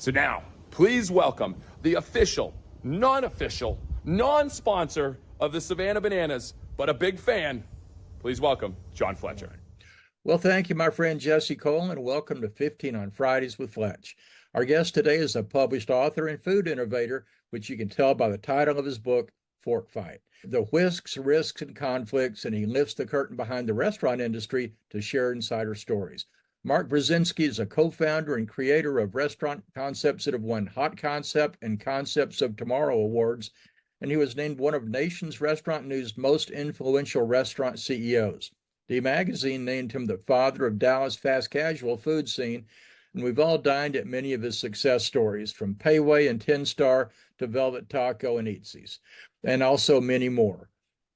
So now, please welcome the official, non-official, non-sponsor of the Savannah Bananas, but a big fan. Please welcome John Fletcher. Well, thank you, my friend Jesse Cole, and welcome to 15 on Fridays with Fletch. Our guest today is a published author and food innovator, which you can tell by the title of his book, Fork Fight: The Whisks, Risks, and Conflicts, and he lifts the curtain behind the restaurant industry to share insider stories. Mark Brezinski is a co-founder and creator of restaurant concepts that have won Hot Concept and Concepts of Tomorrow awards, and he was named one of Nation's Restaurant News' most influential restaurant CEOs. The magazine named him the father of Dallas fast casual food scene, and we've all dined at many of his success stories, from Pei Wei and 10 Star to Velvet Taco and Eatzi's, and also many more.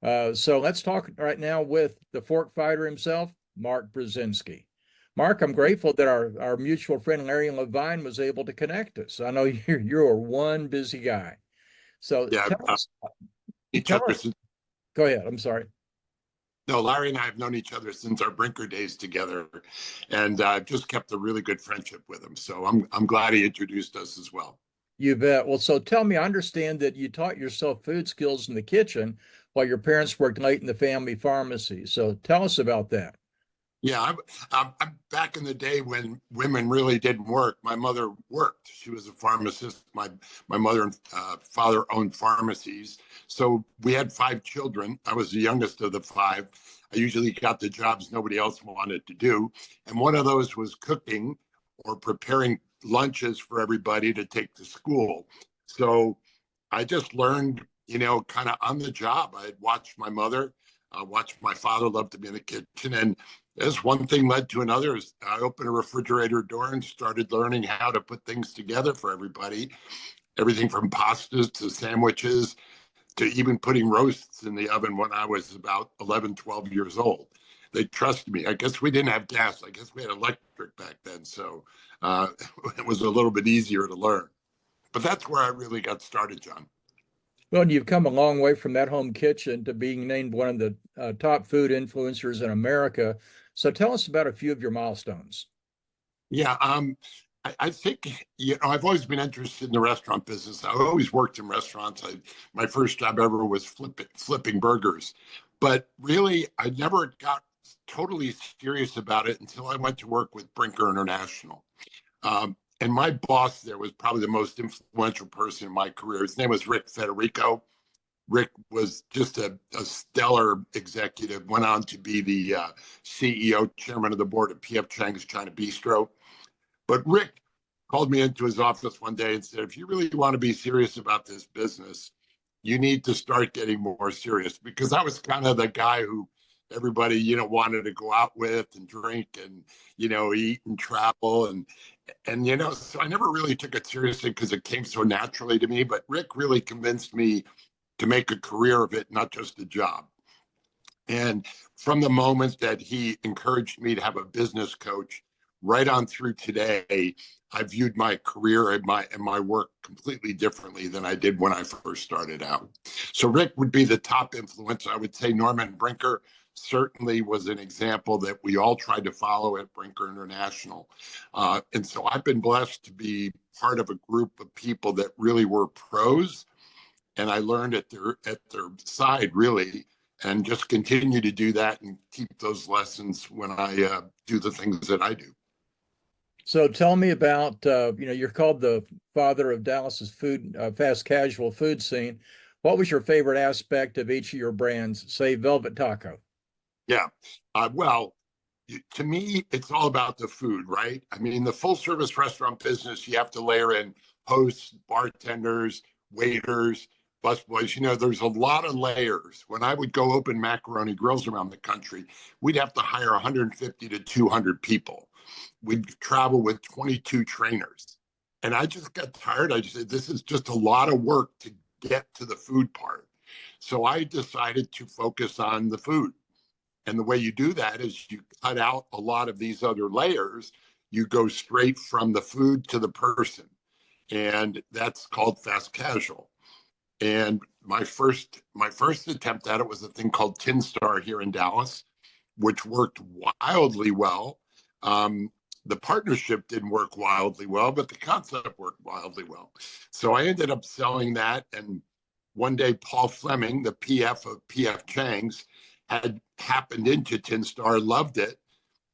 So let's talk right now with the fork fighter himself, Mark Brezinski. Mark, I'm grateful that our mutual friend Larry Levine was able to connect us. I know you're one busy guy. So yeah, tell us. Go ahead. I'm sorry. No, Larry and I have known each other since our Brinker days together, and I've just kept a really good friendship with him. So I'm glad he introduced us as well. You bet. Well, so tell me, I understand that you taught yourself food skills in the kitchen while your parents worked late in the family pharmacy. So tell us about that. Yeah, I'm back in the day when women really didn't work. My mother worked. She was a pharmacist. My mother and father owned pharmacies. So we had 5 children. I was the youngest of the 5. I usually got the jobs nobody else wanted to do. And one of those was cooking or preparing lunches for everybody to take to school. So I just learned, kind of on the job. I had watched my mother, watched my father love to be in the kitchen, and as one thing led to another, I opened a refrigerator door and started learning how to put things together for everybody. Everything from pastas to sandwiches to even putting roasts in the oven when I was about 11, 12 years old. They trusted me. I guess we didn't have gas. I guess we had electric back then. So it was a little bit easier to learn. But that's where I really got started, John. Well, you've come a long way from that home kitchen to being named one of the top food influencers in America. So tell us about a few of your milestones. Yeah, I think, I've always been interested in the restaurant business. I've always worked in restaurants. My first job ever was flipping burgers. But really, I never got totally serious about it until I went to work with Brinker International. And my boss there was probably the most influential person in my career. His name was Rick Federico. Rick was just a stellar executive, went on to be the CEO, chairman of the board of P.F. Chang's China Bistro. But Rick called me into his office one day and said, if you really want to be serious about this business, you need to start getting more serious. Because I was kind of the guy who everybody, wanted to go out with and drink and, eat and travel. And so I never really took it seriously because it came so naturally to me. But Rick really convinced me to make a career of it, not just a job. And from the moment that he encouraged me to have a business coach, right on through today, I viewed my career and my work completely differently than I did when I first started out. So Rick would be the top influence. I would say Norman Brinker certainly was an example that we all tried to follow at Brinker International. And so I've been blessed to be part of a group of people that really were pros. And I learned at their side, really, and just continue to do that and keep those lessons when I do the things that I do. So tell me about, you're called the father of Dallas's fast casual food scene. What was your favorite aspect of each of your brands, say Velvet Taco? Yeah, well, to me, it's all about the food, right? I mean, the full service restaurant business, you have to layer in hosts, bartenders, waiters, busboys. There's a lot of layers. When I would go open macaroni grills around the country, we'd have to hire 150 to 200 people. We'd travel with 22 trainers. And I just got tired. I just said, this is just a lot of work to get to the food part. So I decided to focus on the food. And the way you do that is you cut out a lot of these other layers. You go straight from the food to the person. And that's called fast casual. And my first attempt at it was a thing called 10 Star here in Dallas, which worked wildly well. the partnership didn't work wildly well, but the concept worked wildly well. So I ended up selling that. And one day, Paul Fleming, the PF of PF Chang's, had happened into Tin Star, loved it,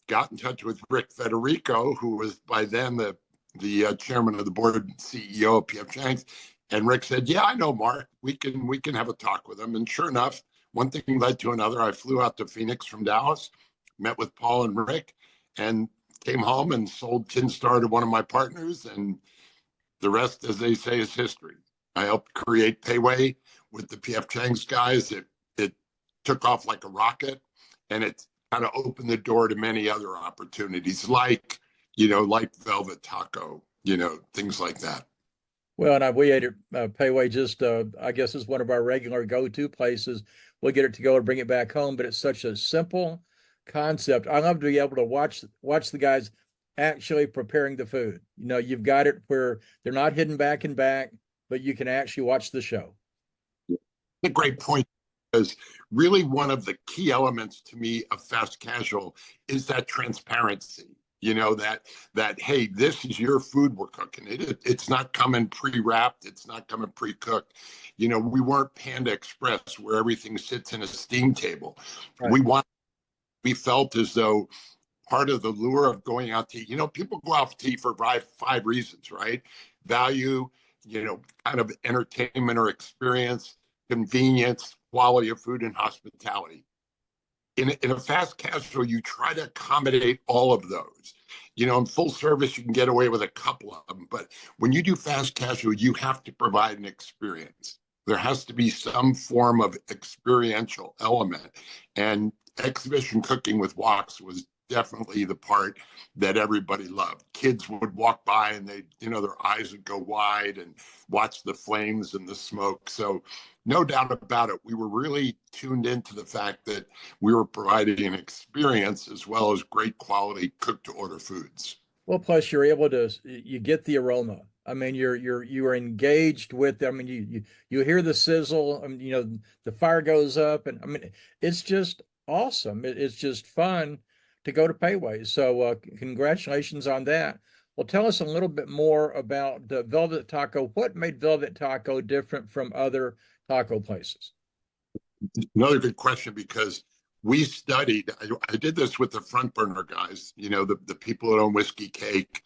got in touch with Rick Federico, who was by then the chairman of the board and CEO of PF Chang's. And Rick said, "Yeah, I know Mark. We can have a talk with him." And sure enough, one thing led to another. I flew out to Phoenix from Dallas, met with Paul and Rick, and came home and sold Tin Star to one of my partners. And the rest, as they say, is history. I helped create Pei Wei with the PF Chang's guys. It took off like a rocket, and it kind of opened the door to many other opportunities, like Velvet Taco, things like that. Well, and we ate at Pei Wei just, I guess, is one of our regular go-to places. We'll get it to go and bring it back home, but it's such a simple concept. I love to be able to watch the guys actually preparing the food. You've got it where they're not hidden back and back, but you can actually watch the show. A great point, because really one of the key elements to me of fast casual is that transparency. That hey, this is your food we're cooking. It's not coming pre-wrapped. It's not coming pre-cooked. We weren't Panda Express where everything sits in a steam table. Right. We felt as though part of the lure of going out to eat, people go out to eat for five reasons, right? Value, kind of entertainment or experience, convenience, quality of food, and hospitality. In a fast casual, you try to accommodate all of those. In full service, you can get away with a couple of them. But when you do fast casual, you have to provide an experience. There has to be some form of experiential element. And exhibition cooking with woks was definitely the part that everybody loved. Kids would walk by and their eyes would go wide and watch the flames and the smoke. So no doubt about it, we were really tuned into the fact that we were providing an experience as well as great quality cooked to order foods. Well, plus you get the aroma. I mean, you are engaged with. I mean, you hear the sizzle. The fire goes up, and I mean, it's just awesome. It's just fun to go to Pei Wei. So congratulations on that. Well, tell us a little bit more about the Velvet Taco. What made Velvet Taco different from other taco places? Another good question, because we studied, I did this with the front burner guys, the people that own Whiskey Cake,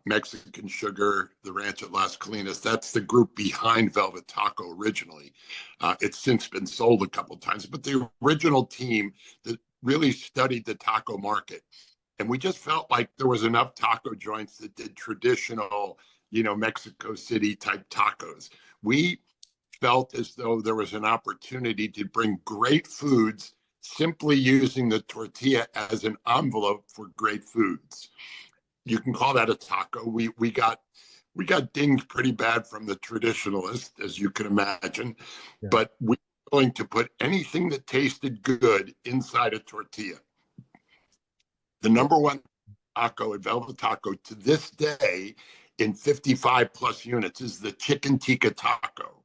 Mexican Sugar, the Ranch at Las Colinas. That's the group behind Velvet Taco originally. It's since been sold a couple of times, but the original team that really studied the taco market. And we just felt like there was enough taco joints that did traditional, Mexico City type tacos. We felt as though there was an opportunity to bring great foods simply using the tortilla as an envelope for great foods. You can call that a taco. We got dinged pretty bad from the traditionalists, as you can imagine, yeah. But we were going to put anything that tasted good inside a tortilla. The number one taco at Velvet Taco to this day in 55 plus units is the chicken tikka taco.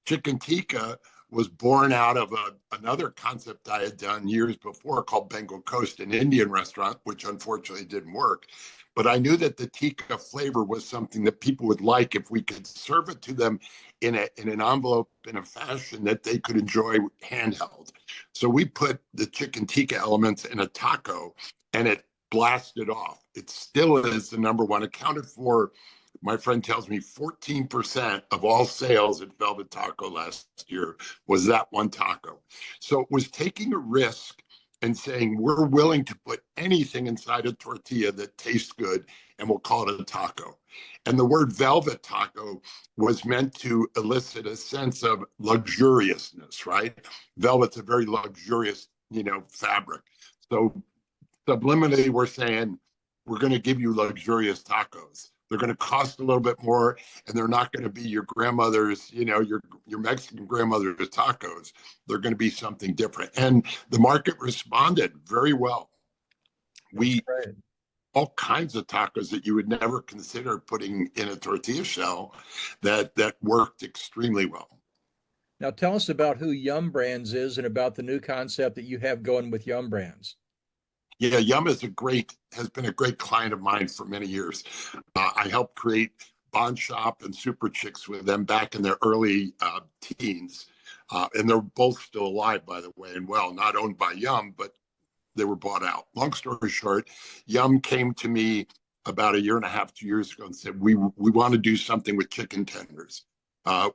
Chicken tikka was born out of another concept I had done years before called Bengal Coast, an Indian restaurant, which unfortunately didn't work. But I knew that the tikka flavor was something that people would like if we could serve it to them in an envelope in a fashion that they could enjoy handheld. So we put the chicken tikka elements in a taco, and it blasted off. It still is the number one, accounted for, my friend tells me, 14% of all sales at Velvet Taco last year was that one taco. So it was taking a risk and saying, we're willing to put anything inside a tortilla that tastes good, and we'll call it a taco. And the word Velvet Taco was meant to elicit a sense of luxuriousness, right? Velvet's a very luxurious, fabric. So subliminally, we're saying, we're going to give you luxurious tacos. They're going to cost a little bit more, and they're not going to be your grandmother's, your Mexican grandmother's tacos. They're going to be something different. And the market responded very well. We all kinds of tacos that you would never consider putting in a tortilla shell that worked extremely well. Now tell us about who Yum Brands is and about the new concept that you have going with Yum Brands. Yeah, Yum has been a great client of mine for many years. I helped create Bond Shop and Super Chicks with them back in their early teens. And they're both still alive, by the way, and well, not owned by Yum, but they were bought out. Long story short, Yum came to me about a year and a half, 2 years ago and said, we want to do something with chicken tenders.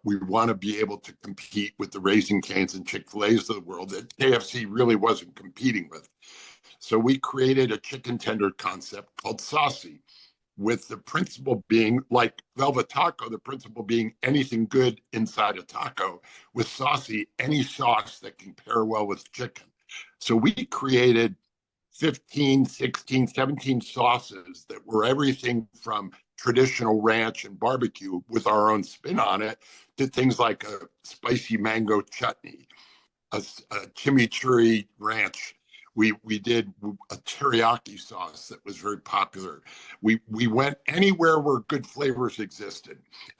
We want to be able to compete with the Raising Cane's and Chick-fil-A's of the world that KFC really wasn't competing with. So we created a chicken tender concept called Saucy, with the principle being like Velvet Taco, the principle being anything good inside a taco, with Saucy, any sauce that can pair well with chicken. So we created 15, 16, 17 sauces that were everything from traditional ranch and barbecue with our own spin on it to things like a spicy mango chutney, a chimichurri ranch. We did a teriyaki sauce that was very popular. We went anywhere where good flavors existed.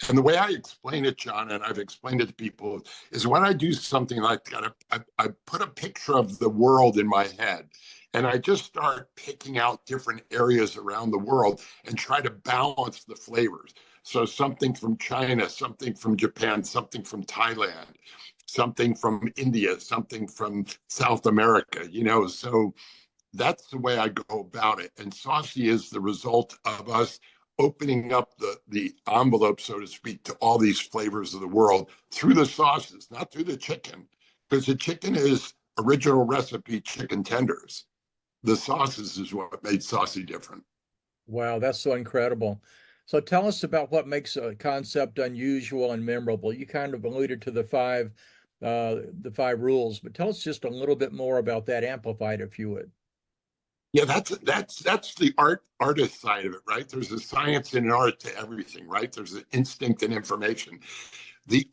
And the way I explain it, John, and I've explained it to people, is when I do something like that, I put a picture of the world in my head. And I just start picking out different areas around the world and try to balance the flavors. So something from China, something from Japan, something from Thailand, something from India, something from South America, so that's the way I go about it. And Saucy is the result of us opening up the envelope, so to speak, to all these flavors of the world through the sauces, not through the chicken, because the chicken is original recipe chicken tenders. The sauces is what made Saucy different. Wow, that's so incredible. So tell us about what makes a concept unusual and memorable. You kind of alluded to the five rules, but tell us just a little bit more about that, amplified, if you would. Yeah, that's the artist side of it, right? There's a science and an art to everything, right? There's an instinct and information. The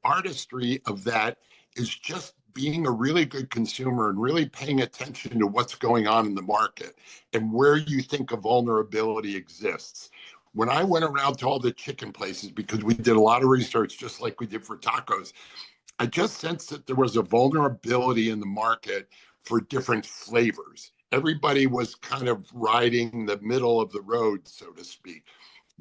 artistry of that is just being a really good consumer and really paying attention to what's going on in the market and where you think a vulnerability exists. When I went around to all the chicken places, because we did a lot of research, just like we did for tacos, I just sensed that there was a vulnerability in the market for different flavors. Everybody was kind of riding the middle of the road, so to speak.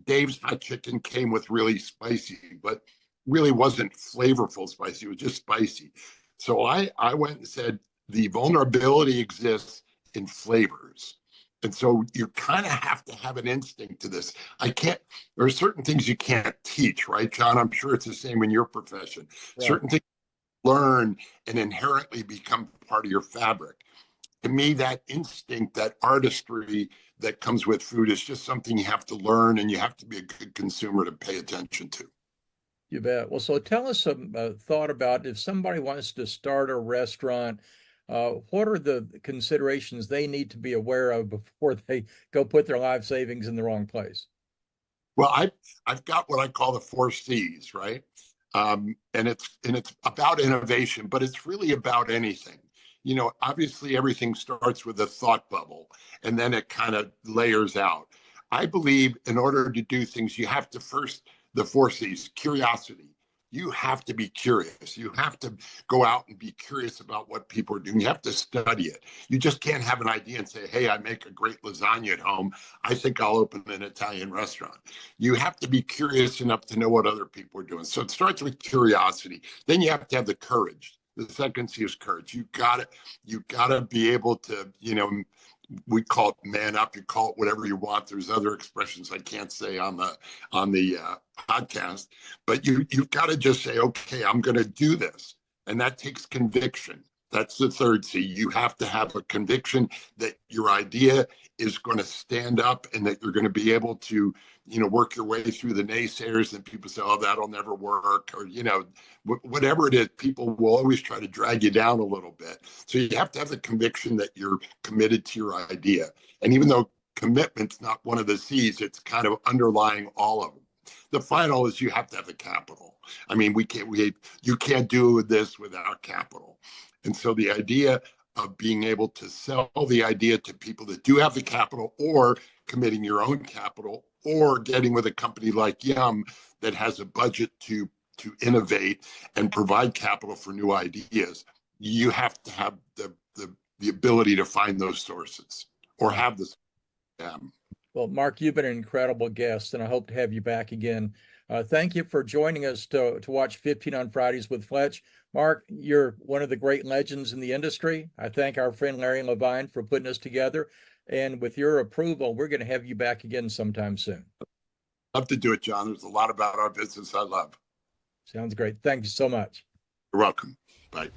Dave's Hot Chicken came with really spicy, but really wasn't flavorful spicy. It was just spicy. So I went and said, the vulnerability exists in flavors. And so you kind of have to have an instinct to this. There are certain things you can't teach, right, John? I'm sure it's the same in your profession. Right. Certain things you learn and inherently become part of your fabric. To me, that instinct, that artistry that comes with food is just something you have to learn, and you have to be a good consumer to pay attention to. You bet. Well, so tell us some thought about if somebody wants to start a restaurant, what are the considerations they need to be aware of before they go put their life savings in the wrong place? Well, I've got what I call the 4 C's, right? And it's about innovation, but it's really about anything. Obviously everything starts with a thought bubble, and then it kind of layers out. I believe in order to do things, you have to first, the 4 C's, curiosity. You have to be curious. You have to go out and be curious about what people are doing. You have to study it. You just can't have an idea and say, hey, I make a great lasagna at home. I think I'll open an Italian restaurant. You have to be curious enough to know what other people are doing. So it starts with curiosity. Then you have to have the courage. The second C is courage. You gotta be able to, we call it man up. You call it whatever you want. There's other expressions I can't say on the podcast, but you've got to just say, okay, I'm going to do this, and that takes conviction. That's the third C. You have to have a conviction that your idea is going to stand up and that you're going to be able to, work your way through the naysayers and people say, oh, that'll never work. Or, whatever it is, people will always try to drag you down a little bit. So you have to have the conviction that you're committed to your idea. And even though commitment's not one of the C's, it's kind of underlying all of them. The final is you have to have the capital. I mean, you can't do this without capital. And so the idea of being able to sell the idea to people that do have the capital, or committing your own capital, or getting with a company like Yum that has a budget to innovate and provide capital for new ideas, you have to have the ability to find those sources. or have this. Well, Mark, you've been an incredible guest, and I hope to have you back again. Thank you for joining us to watch 15 on Fridays with Fletch. Mark, you're one of the great legends in the industry. I thank our friend Larry Levine for putting us together. And with your approval, we're going to have you back again sometime soon. Love to do it, John. There's a lot about our business I love. Sounds great. Thank you so much. You're welcome. Bye.